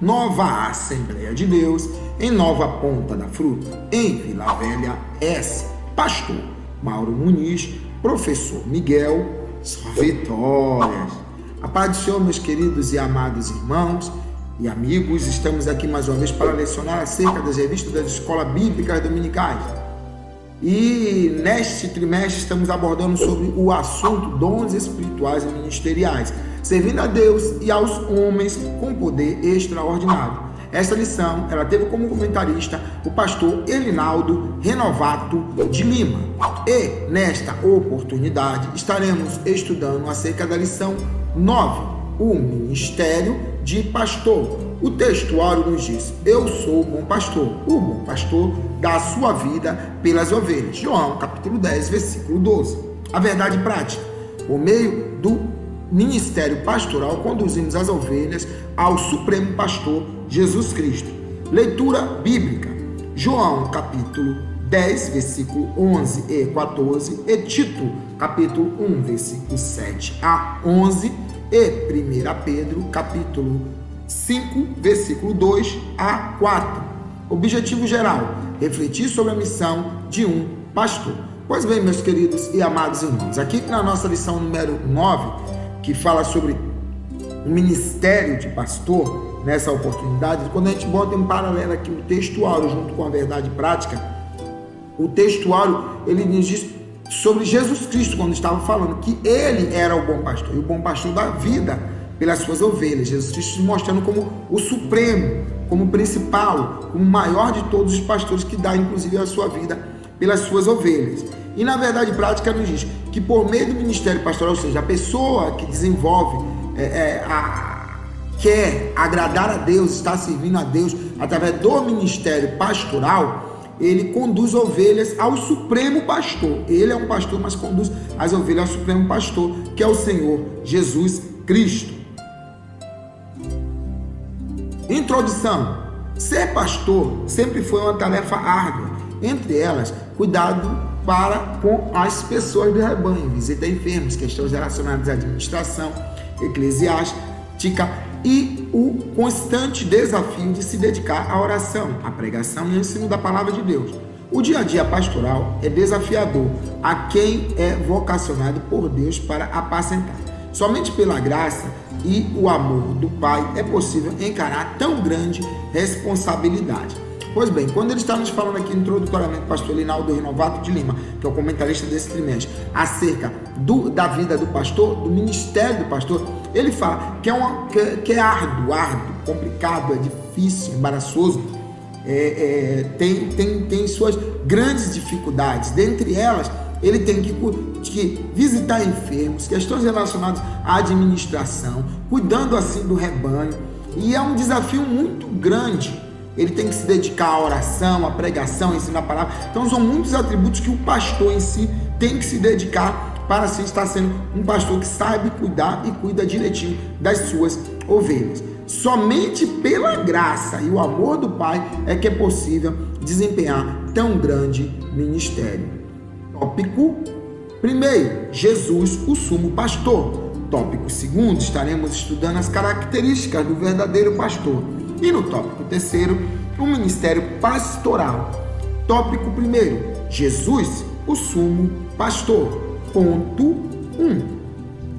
Nova Assembleia de Deus, em Nova Ponta da Fruta, em Vila Velha S. Pastor Mauro Muniz, Professor Miguel, só vitórias. A paz do Senhor, meus queridos e amados irmãos e amigos, estamos aqui mais uma vez para lecionar acerca das revistas das escolas bíblicas dominicais. E neste trimestre estamos abordando sobre o assunto dons espirituais e ministeriais, servindo a Deus e aos homens com poder extraordinário. Esta lição, ela teve como comentarista o pastor Elinaldo Renovato de Lima. E nesta oportunidade estaremos estudando acerca da lição 9, o ministério de pastor. O textuário nos diz: eu sou o bom pastor dá a sua vida pelas ovelhas. João capítulo 10, versículo 12. A verdade prática: por meio do ministério pastoral, conduzimos as ovelhas ao Supremo Pastor Jesus Cristo. Leitura bíblica: João capítulo 10, versículo 11 e 14, e Tito capítulo 1, versículo 7 a 11, e 1 Pedro capítulo 5, versículo 2 a 4. Objetivo geral: refletir sobre a missão de um pastor. Pois bem, meus queridos e amados irmãos, aqui na nossa lição número 9, que fala sobre o ministério de pastor, nessa oportunidade, quando a gente bota em paralelo aqui o textuário junto com a verdade prática, o textuário, ele nos diz sobre Jesus Cristo, quando estava falando que ele era o bom pastor, e o bom pastor dá vida pelas suas ovelhas. Jesus Cristo se mostrando como o supremo, como o principal, como o maior de todos os pastores, que dá inclusive a sua vida pelas suas ovelhas. E na verdade prática nos diz que por meio do ministério pastoral, ou seja, a pessoa que desenvolve, quer agradar a Deus, está servindo a Deus através do ministério pastoral, ele conduz ovelhas ao Supremo Pastor. Ele é um pastor, mas conduz as ovelhas ao Supremo Pastor, que é o Senhor Jesus Cristo. Introdução: ser pastor sempre foi uma tarefa árdua, entre elas, cuidado para com as pessoas do rebanho, visita a enfermos, questões relacionadas à administração eclesiástica e o constante desafio de se dedicar à oração, à pregação e ao ensino da palavra de Deus. O dia a dia pastoral é desafiador a quem é vocacionado por Deus para apacentar. Somente pela graça e o amor do Pai é possível encarar tão grande responsabilidade. Pois bem, quando ele está nos falando aqui introdutoriamente, o pastor Elinaldo Renovato de Lima, que é o comentarista desse trimestre, acerca da vida do pastor, do ministério do pastor, ele fala que é árduo, complicado, é difícil, embaraçoso, tem suas grandes dificuldades. Dentre elas, ele tem que visitar enfermos, questões relacionadas à administração, cuidando assim do rebanho, e é um desafio muito grande. Ele tem que se dedicar à oração, à pregação, ao ensino da palavra. Então são muitos atributos que o pastor em si tem que se dedicar para assim estar sendo um pastor que sabe cuidar e cuida direitinho das suas ovelhas. Somente pela graça e o amor do Pai é que é possível desempenhar tão grande ministério. Tópico 1: Jesus, o sumo pastor. Tópico 2: estaremos estudando as características do verdadeiro pastor. E no tópico 3, o ministério pastoral. Tópico 1: Jesus, o sumo pastor. Ponto 1: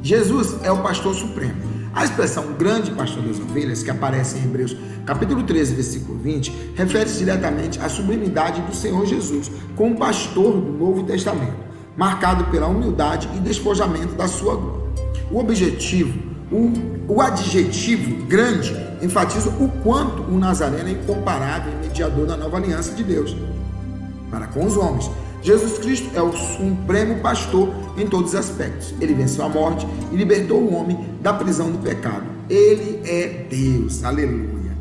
Jesus é o pastor supremo. A expressão grande pastor das ovelhas, que aparece em Hebreus capítulo 13, versículo 20, refere-se diretamente à sublimidade do Senhor Jesus como pastor do Novo Testamento, marcado pela humildade e despojamento da sua glória. O adjetivo grande enfatiza o quanto o Nazareno é incomparável e mediador da nova aliança de Deus para com os homens. Jesus Cristo é o supremo pastor em todos os aspectos. Ele venceu a morte e libertou o homem da prisão do pecado. Ele é Deus, aleluia.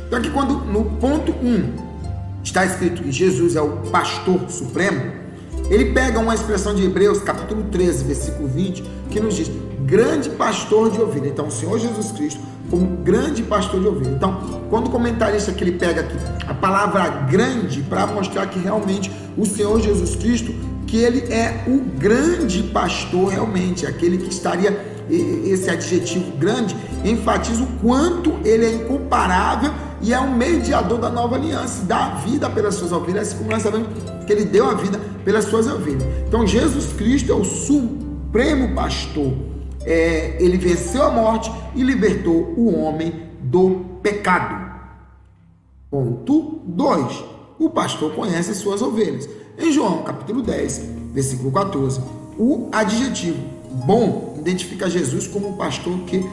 Então aqui, quando no ponto 1 está escrito que Jesus é o pastor supremo, ele pega uma expressão de Hebreus capítulo 13, versículo 20, que nos diz: grande pastor de ovelha. Então o Senhor Jesus Cristo como grande pastor de ovelha. Então, quando o comentarista que ele pega aqui a palavra grande para mostrar que realmente o Senhor Jesus Cristo, que ele é o grande pastor realmente, aquele que estaria, esse adjetivo grande, enfatiza o quanto ele é incomparável e é um mediador da nova aliança, dá vida pelas suas ovelhas, assim como nós sabemos que ele deu a vida pelas suas ovelhas. Então Jesus Cristo é o supremo pastor, ele venceu a morte e libertou o homem do pecado. Ponto 2. O pastor conhece as suas ovelhas. Em João capítulo 10, versículo 14, o adjetivo bom identifica Jesus como um pastor que,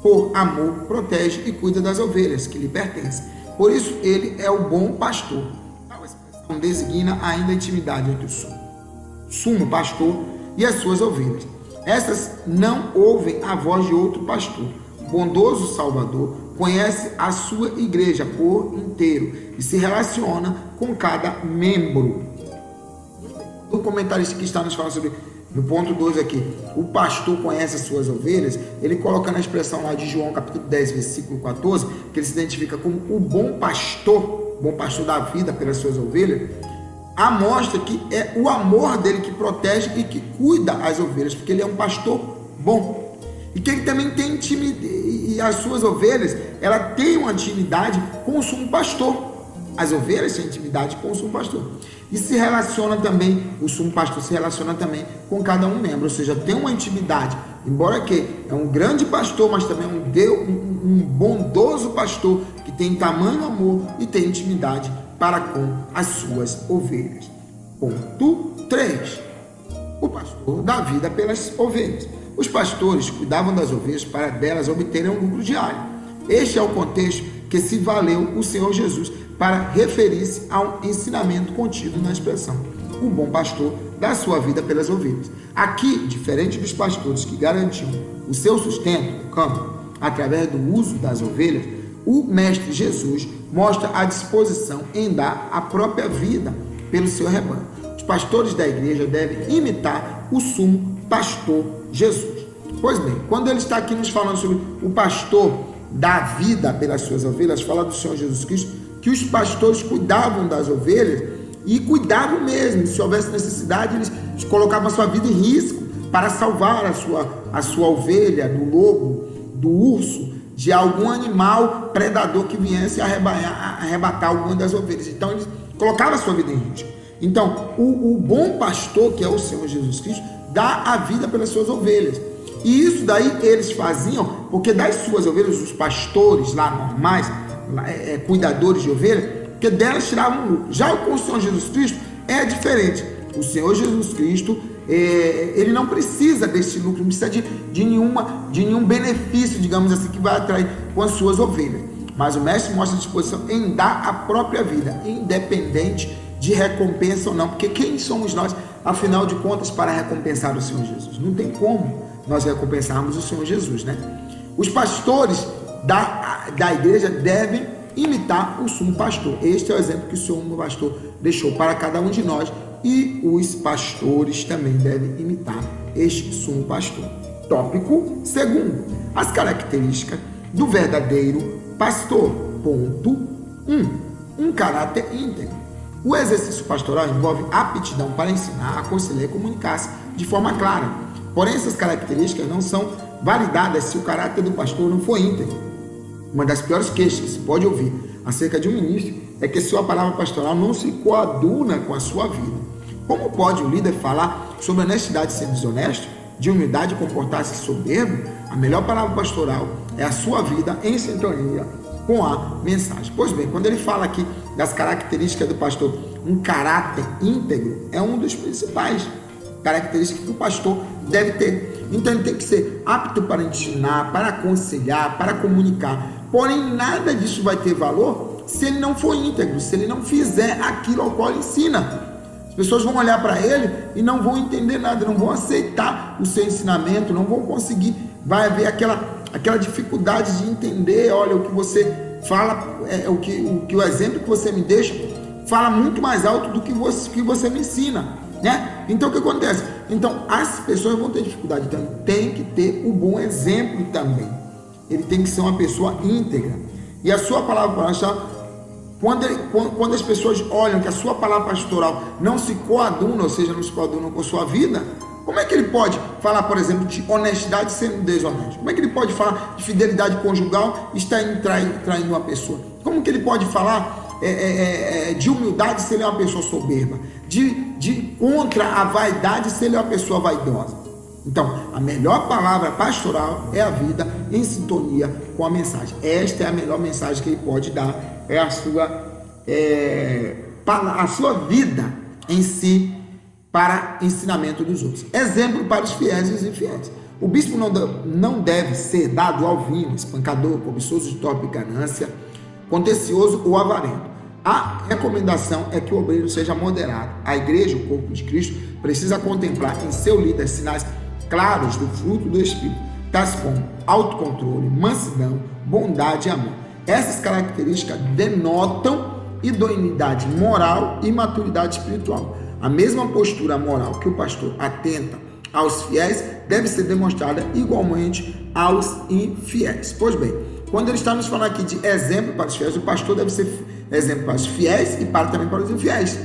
por amor, protege e cuida das ovelhas que lhe pertencem. Por isso, ele é o bom pastor. Tal expressão designa ainda a intimidade entre o sumo pastor e as suas ovelhas. Essas não ouvem a voz de outro pastor. O bondoso Salvador conhece a sua igreja por inteiro e se relaciona com cada membro. O comentarista que está nos falando sobre, no ponto 2 aqui, o pastor conhece as suas ovelhas, ele coloca na expressão lá de João capítulo 10, versículo 14, que ele se identifica como o bom pastor da vida pelas suas ovelhas, mostra que é o amor dele que protege e que cuida as ovelhas, porque ele é um pastor bom. E que ele também tem intimidade, e as suas ovelhas, ela tem uma intimidade com o sumo pastor. As ovelhas têm intimidade com o sumo pastor. E se relaciona também, o sumo pastor se relaciona também com cada um membro, ou seja, tem uma intimidade. Embora que é um grande pastor, mas também um bondoso pastor que tem tamanho amor e tem intimidade para com as suas ovelhas. Ponto 3. O pastor dá vida pelas ovelhas. Os pastores cuidavam das ovelhas para delas obterem um lucro diário. Este é o contexto que se valeu o Senhor Jesus para referir-se ao ensinamento contido na expressão. O bom pastor dá sua vida pelas ovelhas. Aqui, diferente dos pastores que garantiam o seu sustento no campo através do uso das ovelhas, o Mestre Jesus mostra a disposição em dar a própria vida pelo seu rebanho. Os pastores da igreja devem imitar o sumo pastor Jesus. Pois bem, quando ele está aqui nos falando sobre o pastor da vida pelas suas ovelhas, fala do Senhor Jesus Cristo, que os pastores cuidavam das ovelhas e cuidavam mesmo. Se houvesse necessidade, eles colocavam a sua vida em risco para salvar a sua ovelha do lobo, do urso, de algum animal predador que viesse arrebatar alguma das ovelhas. Então, eles colocavam a sua vida em risco. Então, o bom pastor, que é o Senhor Jesus Cristo, dá a vida pelas suas ovelhas. E isso daí eles faziam, porque das suas ovelhas, os pastores lá normais, cuidadores de ovelhas, porque delas tiravam lucro. Já com o Senhor Jesus Cristo é diferente. O Senhor Jesus Cristo, ele não precisa desse lucro, não precisa de nenhum benefício, digamos assim, que vai atrair com as suas ovelhas. Mas o mestre mostra a disposição em dar a própria vida, independente de recompensa ou não, porque quem somos nós, afinal de contas, para recompensar o Senhor Jesus? Não tem como nós recompensarmos o Senhor Jesus, né? Os pastores da igreja devem imitar o sumo pastor. Este é o exemplo que o sumo pastor deixou para cada um de nós, e os pastores também devem imitar este sumo pastor. Tópico 2: as características do verdadeiro pastor. Ponto 1. Um caráter íntegro. O exercício pastoral envolve aptidão para ensinar, aconselhar e comunicar-se de forma clara. Porém, essas características não são validadas se o caráter do pastor não for íntegro. Uma das piores queixas que se pode ouvir acerca de um ministro é que sua palavra pastoral não se coaduna com a sua vida. Como pode o líder falar sobre honestidade e ser desonesto, de humildade e comportar-se soberbo? A melhor palavra pastoral é a sua vida em sintonia com a mensagem. Pois bem, quando ele fala aqui das características do pastor, um caráter íntegro é um dos principais características que o pastor deve ter. Então ele tem que ser apto para ensinar, para aconselhar, para comunicar. Porém, nada disso vai ter valor se ele não for íntegro, se ele não fizer aquilo ao qual ele ensina. As pessoas vão olhar para ele e não vão entender nada, não vão aceitar o seu ensinamento, não vão conseguir, vai haver aquela dificuldade de entender. Olha, o que você fala, o exemplo que você me deixa fala muito mais alto do que você me ensina, né? Então o que acontece? Então as pessoas vão ter dificuldade, então tem que ter o bom exemplo também. Ele tem que ser uma pessoa íntegra. E a sua palavra pastoral, quando as pessoas olham que a sua palavra pastoral não se coaduna, ou seja, não se coaduna com a sua vida, Como é que ele pode falar, por exemplo, de honestidade sendo desonesto? Como é que ele pode falar de fidelidade conjugal e estar traindo uma pessoa? Como que ele pode falar de humildade se ele é uma pessoa soberba? De contra a vaidade se ele é uma pessoa vaidosa? Então, a melhor palavra pastoral é a vida em sintonia com a mensagem. Esta é a melhor mensagem que ele pode dar, é a sua vida em si, para ensinamento dos outros. Exemplo para os fiéis e os infiéis. O bispo não deve ser dado ao vinho, espancador, cobiçoso de torpe ganância, contencioso ou avarento. A recomendação é que o obreiro seja moderado. A igreja, o corpo de Cristo, precisa contemplar em seu líder sinais claros do fruto do Espírito, tais como autocontrole, mansidão, bondade e amor. Essas características denotam idoneidade moral e maturidade espiritual. A mesma postura moral que o pastor atenta aos fiéis deve ser demonstrada igualmente aos infiéis. Pois bem, quando ele está nos falando aqui de exemplo para os fiéis, o pastor deve ser exemplo para os fiéis e também para os infiéis.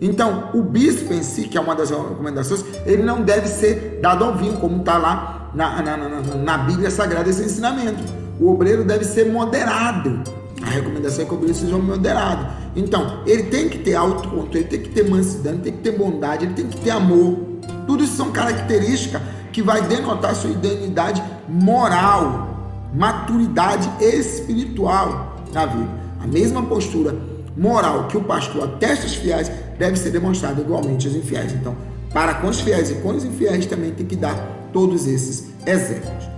Então, o bispo em si, que é uma das recomendações, ele não deve ser dado ao vinho, como está lá na Bíblia Sagrada esse ensinamento. O obreiro deve ser moderado. A recomendação é que o obreiro seja moderado. Então, ele tem que ter autocontrole, ele tem que ter mansidão, ele tem que ter bondade, ele tem que ter amor. Tudo isso são características que vai denotar sua identidade moral, maturidade espiritual na vida. A mesma postura moral que o pastor atesta aos fiéis deve ser demonstrada igualmente aos infiéis. Então, para com os fiéis e com os infiéis também tem que dar todos esses exemplos.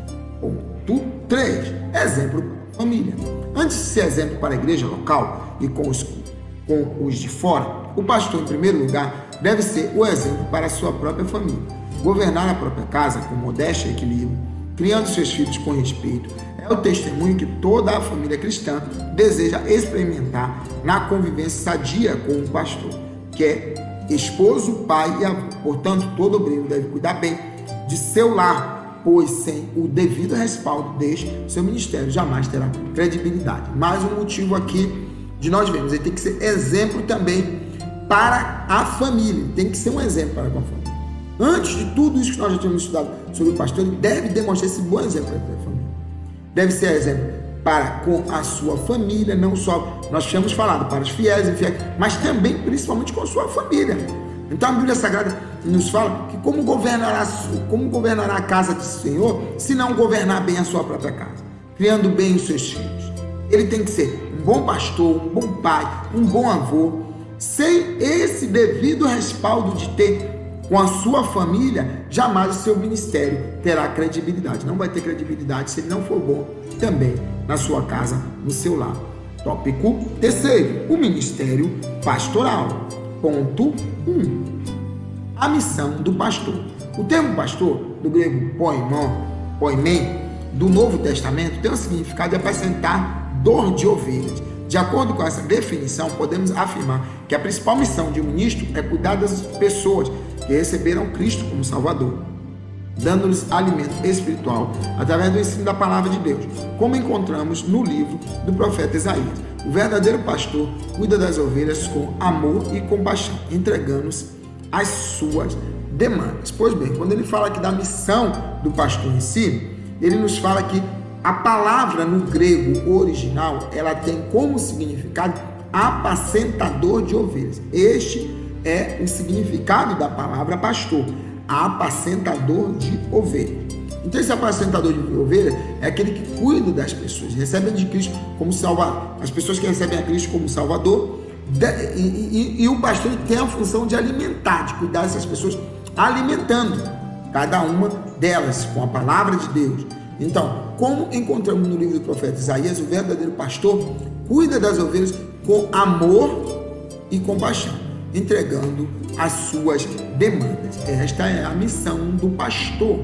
Ponto 3. Exemplo para a família. Antes de ser exemplo para a igreja local e com os de fora, o pastor, em primeiro lugar, deve ser o exemplo para a sua própria família. Governar a própria casa com modéstia e equilíbrio, criando seus filhos com respeito, é o testemunho que toda a família cristã deseja experimentar na convivência sadia com o pastor, que é esposo, pai e avô. Portanto, todo obreiro deve cuidar bem de seu lar, pois sem o devido respaldo deste, seu ministério jamais terá credibilidade. Mais um motivo aqui de nós vermos, ele tem que ser exemplo também para a família, tem que ser um exemplo para a família. Antes de tudo isso que nós já tínhamos estudado sobre o pastor, ele deve demonstrar esse bom exemplo para a família. Deve ser exemplo para com a sua família, não só, nós tínhamos falado, para os fiéis e infiéis, mas também, principalmente, com a sua família. Então a Bíblia Sagrada nos fala que como governará a casa do Senhor, se não governar bem a sua própria casa, criando bem os seus filhos. Ele tem que ser um bom pastor, um bom pai, um bom avô. Sem esse devido respaldo de ter com a sua família, jamais o seu ministério terá credibilidade. Não vai ter credibilidade se ele não for bom também na sua casa, no seu lar. Tópico 3, o ministério pastoral. Ponto 1. A missão do pastor. O termo pastor, do grego poimen, do Novo Testamento, tem o significado de apacentador de ovelhas. De acordo com essa definição, podemos afirmar que a principal missão de um ministro é cuidar das pessoas que receberam Cristo como Salvador, dando-lhes alimento espiritual através do ensino da palavra de Deus, como encontramos no livro do profeta Isaías. O verdadeiro pastor cuida das ovelhas com amor e compaixão, entregando-se as suas demandas. Pois bem, quando ele fala aqui da missão do pastor em si, ele nos fala que a palavra no grego original, ela tem como significado apacentador de ovelhas. Este é o significado da palavra pastor, apacentador de ovelhas. Então esse apacentador de ovelhas é aquele que cuida das pessoas, recebem de Cristo como Salvador, as pessoas que recebem a Cristo como Salvador, e o pastor tem a função de alimentar, de cuidar dessas pessoas, alimentando cada uma delas com a palavra de Deus. Então, como encontramos no livro do profeta Isaías, o verdadeiro pastor cuida das ovelhas com amor e compaixão, entregando as suas demandas. Esta é a missão do pastor.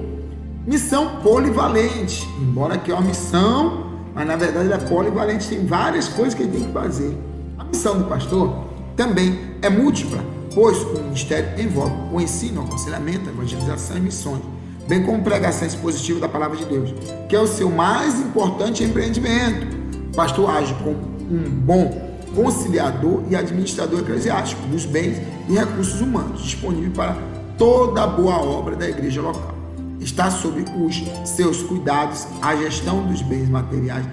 Missão polivalente, embora aqui é uma missão, mas na verdade ela é polivalente, tem várias coisas que ele tem que fazer. A missão do pastor também é múltipla, pois o ministério envolve o ensino, o aconselhamento, a evangelização e missões, bem como pregação expositiva da palavra de Deus, que é o seu mais importante empreendimento. O pastor age como um bom conciliador e administrador eclesiástico dos bens e recursos humanos, disponível para toda a boa obra da igreja local. Está sob os seus cuidados a gestão dos bens materiais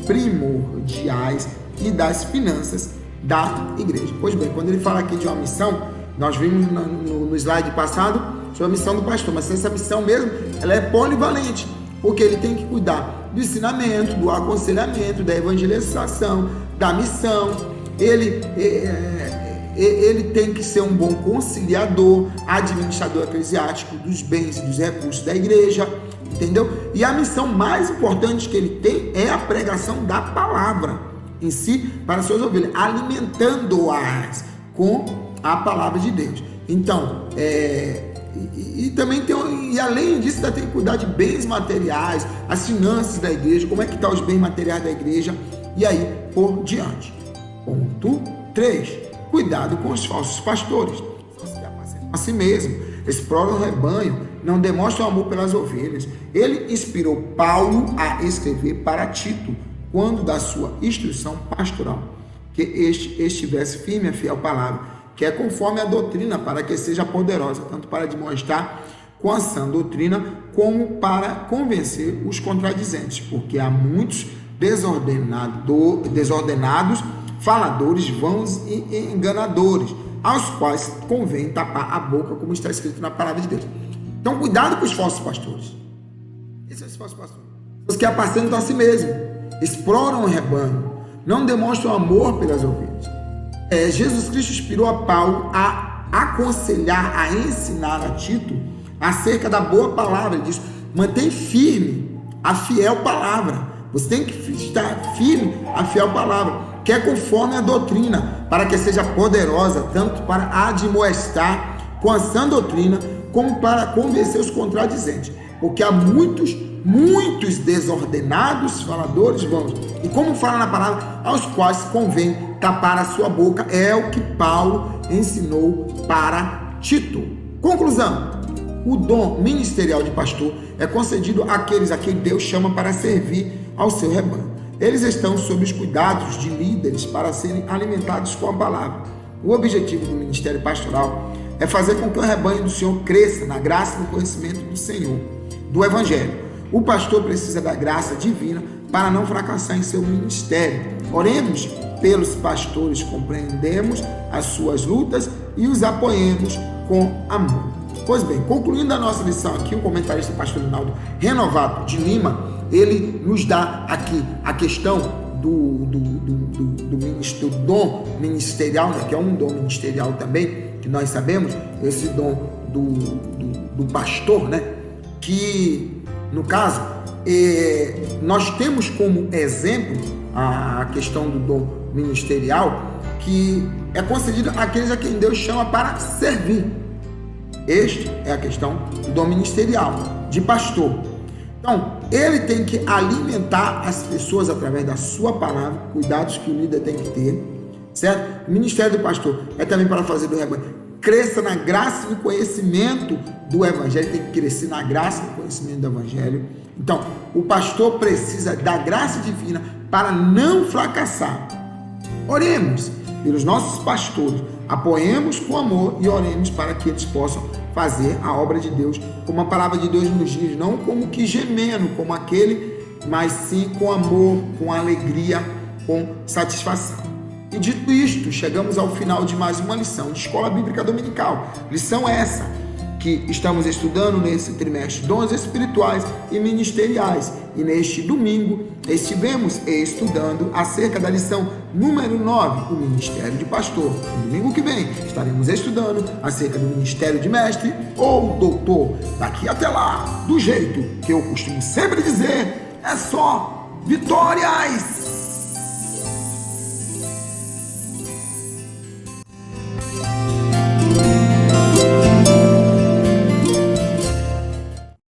primordiais e das finanças da igreja. Pois bem, quando ele fala aqui de uma missão, nós vimos no slide passado sobre a missão do pastor, mas essa missão mesmo, ela é polivalente, porque ele tem que cuidar do ensinamento, do aconselhamento, da evangelização, da missão. Ele tem que ser um bom conciliador, administrador eclesiástico dos bens e dos recursos da igreja, entendeu? E a missão mais importante que ele tem é a pregação da palavra em si para as suas ovelhas, alimentando-as com a palavra de Deus. Então, também e além disso, ainda tem que cuidar de bens materiais, as finanças da igreja, como é que estão os bens materiais da igreja, e aí por diante. Ponto 3. Cuidado com os falsos pastores. A si mesmo, exploram o rebanho, não demonstram amor pelas ovelhas. Ele inspirou Paulo a escrever para Tito, quando da sua instrução pastoral, que este estivesse firme e fiel à palavra, que é conforme a doutrina, para que seja poderosa, tanto para demonstrar com a sã doutrina, como para convencer os contradizentes, porque há muitos desordenados, faladores, vãos e enganadores, aos quais convém tapar a boca, como está escrito na palavra de Deus. Então, cuidado com os falsos pastores. Esses são os falsos pastores. Os que apacentam a si mesmo, exploram o rebanho, não demonstram amor pelas ovelhas. Jesus Cristo inspirou a Paulo a aconselhar, a ensinar a Tito acerca da boa palavra. Ele diz: mantém firme a fiel palavra. Você tem que estar firme a fiel palavra, que é conforme a doutrina, para que seja poderosa, tanto para admoestar com a sã doutrina, como para convencer os contradizentes. Porque há muitos desordenados faladores vãos, e como fala na palavra, aos quais convém tapar a sua boca. É o que Paulo ensinou para Tito. Conclusão: o dom ministerial de pastor é concedido àqueles a quem Deus chama para servir ao seu rebanho. Eles estão sob os cuidados de líderes para serem alimentados com a palavra. O objetivo do ministério pastoral é fazer com que o rebanho do Senhor cresça na graça e no conhecimento do Senhor, do Evangelho. O pastor precisa da graça divina para não fracassar em seu ministério. Oremos pelos pastores, compreendemos as suas lutas e os apoiemos com amor. Pois bem, concluindo a nossa lição aqui, o comentarista pastor Rinaldo Renovato de Lima, ele nos dá aqui a questão do dom ministerial, né, que é um dom ministerial também, que nós sabemos, esse dom do pastor, né, que no caso nós temos como exemplo a questão do dom ministerial, que é concedido àqueles a quem Deus chama para servir. Este é a questão do dom ministerial de pastor. Então, ele tem que alimentar as pessoas através da sua palavra, cuidados que o líder tem que ter, certo? O ministério do pastor é também para fazer do rebanho cresça na graça e no conhecimento do Evangelho, tem que crescer na graça e no conhecimento do Evangelho. Então, o pastor precisa da graça divina para não fracassar. Oremos pelos nossos pastores, apoiemos com amor e oremos para que eles possam fazer a obra de Deus, como a palavra de Deus nos diz, não como que gemendo, como aquele, mas sim com amor, com alegria, com satisfação. E dito isto, chegamos ao final de mais uma lição de Escola Bíblica Dominical. Lição essa que estamos estudando nesse trimestre, dons espirituais e ministeriais. E neste domingo estivemos estudando acerca da lição número 9, o Ministério de Pastor. No domingo que vem estaremos estudando acerca do Ministério de Mestre ou Doutor. Daqui até lá, do jeito que eu costumo sempre dizer, é só vitórias!